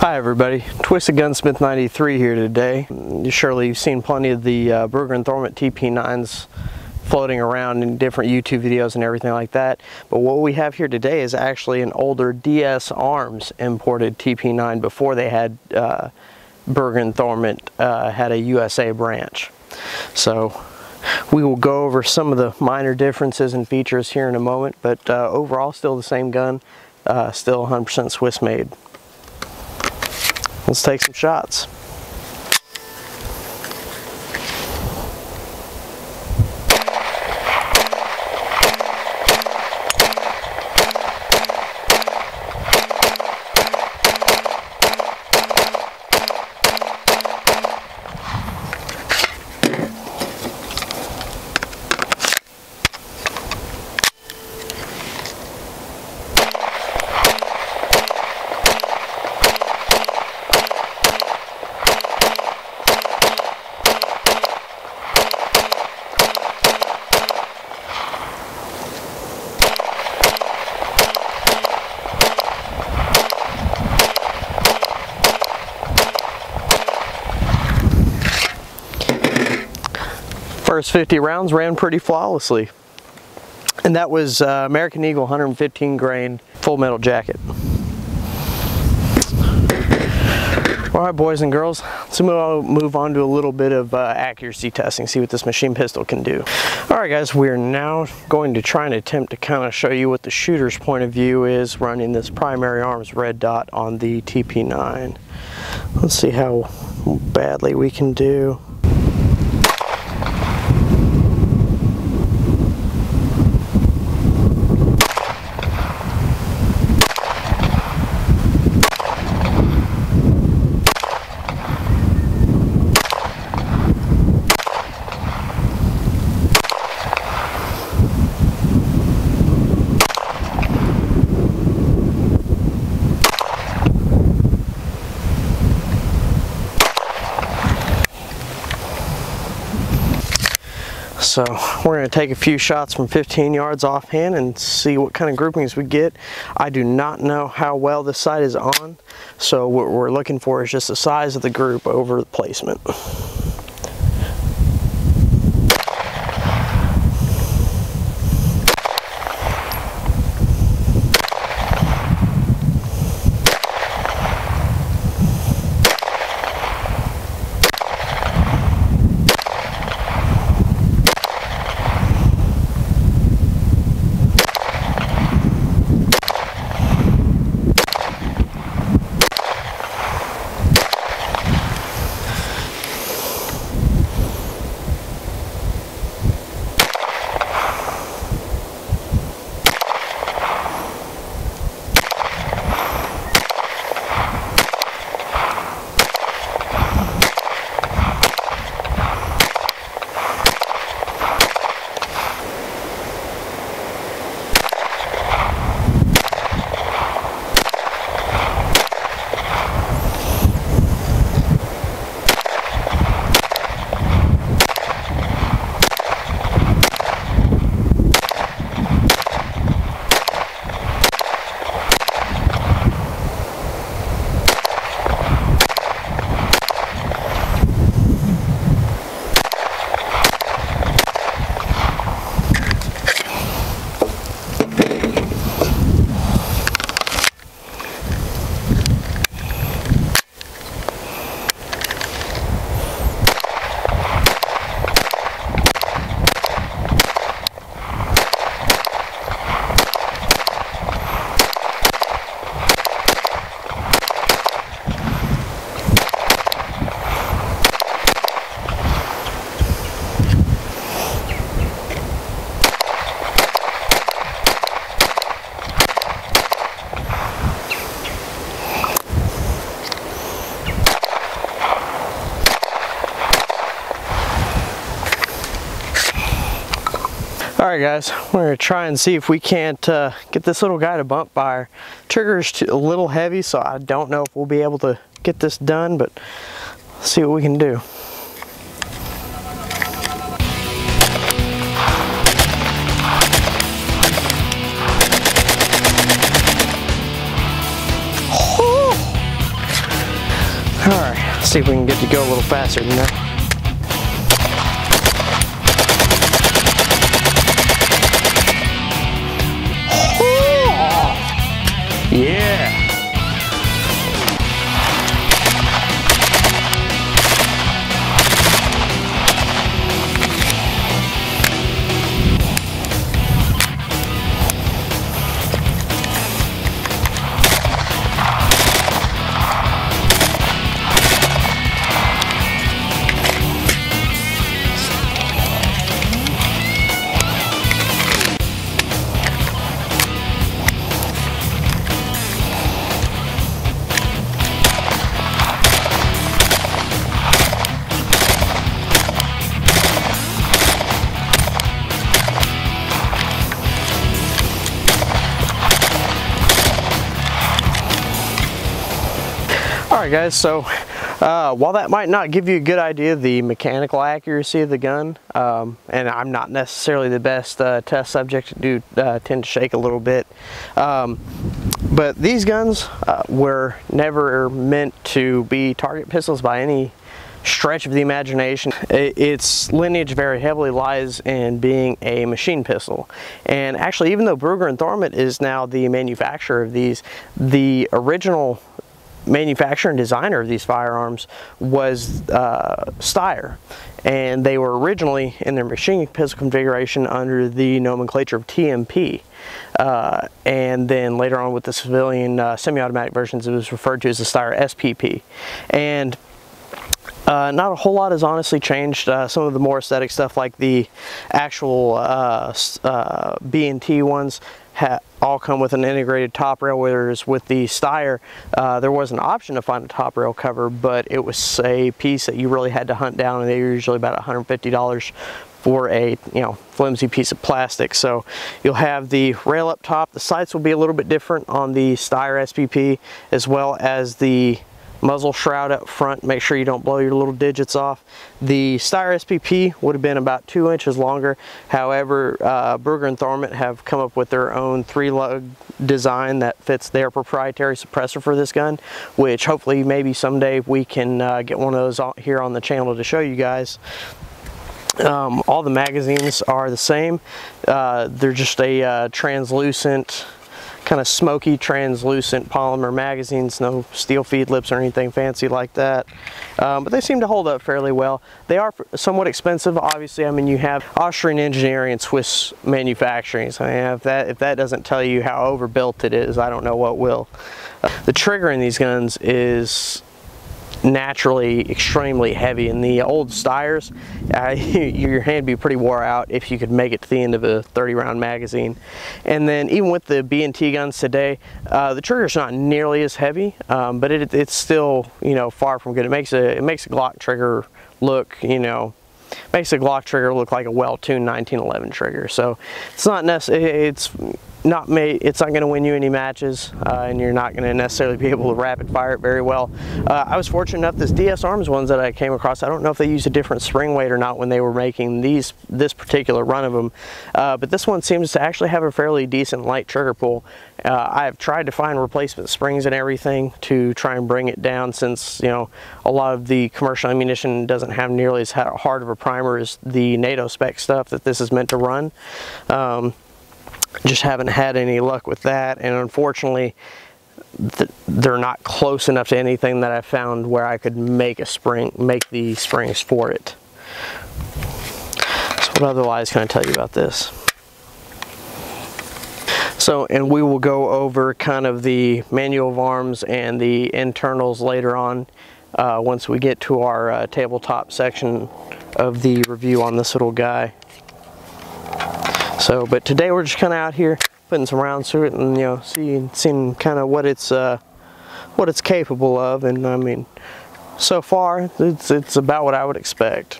Hi everybody, Twisted Gunsmith 93 here today. Surely you've seen plenty of the brugger&thomet TP9s floating around in different YouTube videos and everything like that. But what we have here today is actually an older DS Arms imported TP9 before they had brugger&thomet had a USA branch. So we will go over some of the minor differences and features here in a moment, but overall still the same gun, still 100% Swiss made. Let's take some shots. First 50 rounds ran pretty flawlessly, and that was American Eagle 115 grain full metal jacket. Alright boys and girls, let's move on to a little bit of accuracy testing, see what this machine pistol can do. Alright guys, we're now going to try and attempt to kind of show you what the shooter's point of view is running this primary arms red dot on the TP9. Let's see how badly we can do. So we're going to take a few shots from 15 yards offhand and see what kind of groupings we get. I do not know how well this sight is on, so what we're looking for is just the size of the group over the placement. Alright guys, we're going to try and see if we can't get this little guy to bump fire. Trigger's a little heavy, so I don't know if we'll be able to get this done, but let's see what we can do. See if we can get to go a little faster than that. Yeah. Alright guys, so while that might not give you a good idea of the mechanical accuracy of the gun, and I'm not necessarily the best test subject, do tend to shake a little bit, but these guns were never meant to be target pistols by any stretch of the imagination. Its lineage very heavily lies in being a machine pistol, and actually even though brugger&thomet is now the manufacturer of these, the original manufacturer and designer of these firearms was Steyr, and they were originally in their machine pistol configuration under the nomenclature of TMP, and then later on with the civilian semi-automatic versions it was referred to as the Steyr SPP. And not a whole lot has honestly changed. Some of the more aesthetic stuff like the actual B&T ones all come with an integrated top rail, whereas with the Steyr there was an option to find a top rail cover, but it was a piece that you really had to hunt down, and they were usually about $150 for a flimsy piece of plastic. So you'll have the rail up top. The sights will be a little bit different on the Steyr SPP, as well as the muzzle shroud up front. Make sure you don't blow your little digits off. The Steyr SPP would have been about 2 inches longer. However, brugger&thomet have come up with their own 3-lug design that fits their proprietary suppressor for this gun, which hopefully maybe someday we can get one of those here on the channel to show you guys. All the magazines are the same. They're just a translucent, kind of smoky translucent polymer magazines, no steel feed lips or anything fancy like that, but they seem to hold up fairly well. They are somewhat expensive, obviously. I mean, you have Austrian engineering and Swiss manufacturing, so if that doesn't tell you how overbuilt it is, I don't know what will. The trigger in these guns is naturally extremely heavy. In the old Steyrs, your hand would be pretty wore out if you could make it to the end of a 30-round magazine. And then even with the B&T guns today, the trigger's not nearly as heavy, but it's still far from good. It makes a Glock trigger look makes a Glock trigger look like a well-tuned 1911 trigger. So it's not it's not going to win you any matches, and you're not going to necessarily be able to rapid fire it very well. I was fortunate enough, this DS Arms ones that I came across, I don't know if they used a different spring weight or not when they were making this particular run of them, but this one seems to actually have a fairly decent light trigger pull. I have tried to find replacement springs and everything to try and bring it down, since a lot of the commercial ammunition doesn't have nearly as hard of a primer as the NATO spec stuff that this is meant to run. Just haven't had any luck with that, and unfortunately they're not close enough to anything that I found where I could make the springs for it. So what other lies can I tell you about this? So, and we will go over kind of the manual of arms and the internals later on, once we get to our tabletop section of the review on this little guy. So, but today we're just kind of out here putting some rounds through it, and seeing kind of what it's capable of. And I mean, so far it's about what I would expect.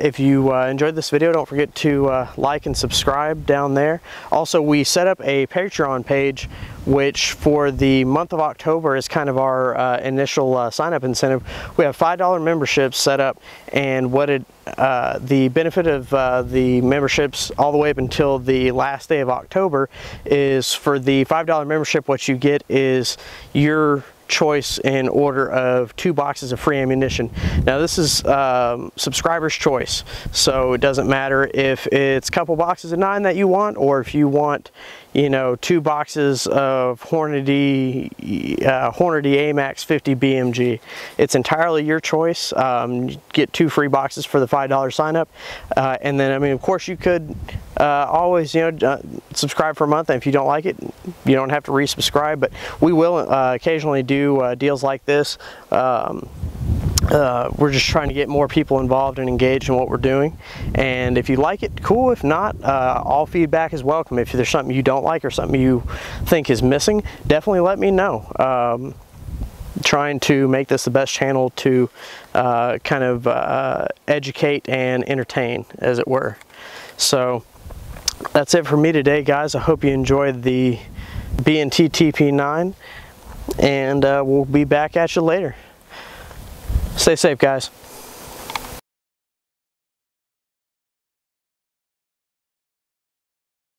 if you enjoyed this video, don't forget to like and subscribe down there. Also, we set up a Patreon page, which for the month of October is kind of our initial sign-up incentive. We have $5 memberships set up, and the benefit of the memberships all the way up until the last day of October is, for the $5 membership, what you get is your choice in order of 2 boxes of free ammunition. Now this is subscriber's choice, so it doesn't matter if it's a couple boxes of 9 that you want, or if you want, you know, 2 boxes of Hornady AMAX 50 BMG. It's entirely your choice. You get 2 free boxes for the $5 sign up, and then, I mean, of course you could always, you know, subscribe for a month, and if you don't like it, you don't have to resubscribe. But we will occasionally do deals like this. We're just trying to get more people involved and engaged in what we're doing, and if you like it, cool. If not, all feedback is welcome. If there's something you don't like or something you think is missing, definitely let me know. Trying to make this the best channel to kind of educate and entertain, as it were. So that's it for me today, guys. I hope you enjoyed the B&T TP9, and we'll be back at you later. Stay safe, guys.